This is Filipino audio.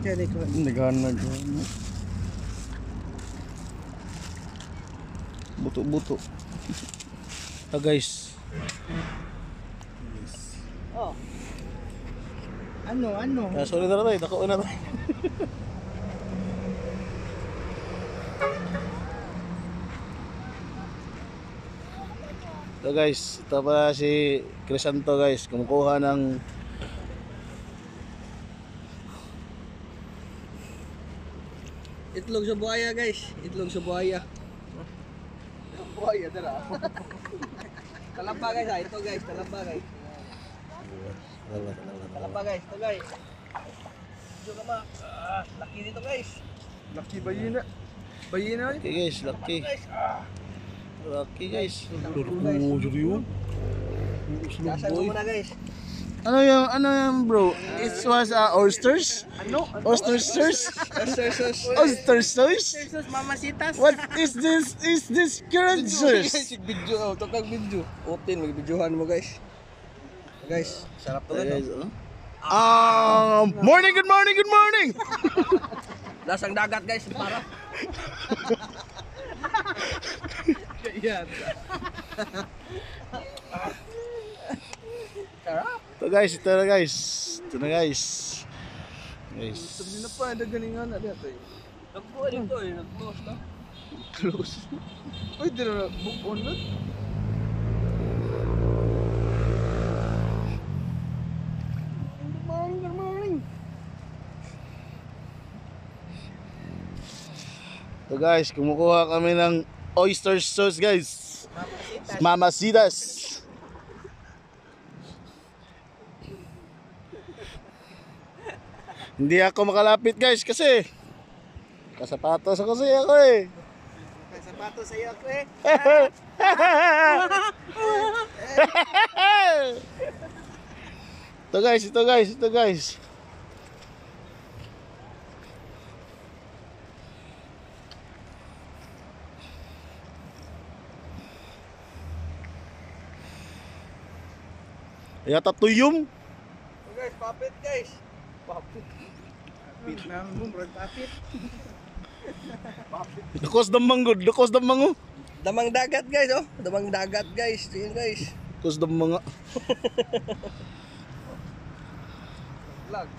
Naghanag. Buto-buto. Ah guys. Oh. Ano? Sorry na tayo, dako na tayo. Ito guys, ito pa si Crisanto guys, kumukuha ng Itlog sa buhaya guys. Itlog sa buhaya. Buhaya dara. Talamba guys ha. Ito guys, talamba guys. Talamba guys, ito guys. Ito naman. Laki dito guys. Laki bayina. Bayina eh. okay guys, lucky. Lucky guys. Kasal mo muna guys. Ano yung bro? It was oysters? Ano? Oysters? Oysters? Mamasitas. What is this? Is this current sauce? Video, tukang video. Open, mag-videohan mo guys. Guys, sarap to Guys, ito. morning, good morning, good morning. Lasang dagat guys, para. Yan. Sarap. Ito guys, ito na guys. Ito na guys. Guys. Sabi na pa, nagalingan na dito eh. Nagbuo dito eh, nag-close na. Close. Uy, di na book on na. Good morning. Ito guys, kumukuha kami ng oyster sauce guys. Mamasitas. Hindi ako makalapit guys kasi kasapatos ako siya ako eh. Sapato sa iyo ako eh. Ito guys, ito guys, ito guys. Yata tuyom. Guys, papit guys. Papit. Papit na mo, bro, papit. Papit. Dukos damang good, dukos damang oh. Damang dagat guys, oh. Damang dagat guys. Tingin guys. Dukos damang nga. Vlog.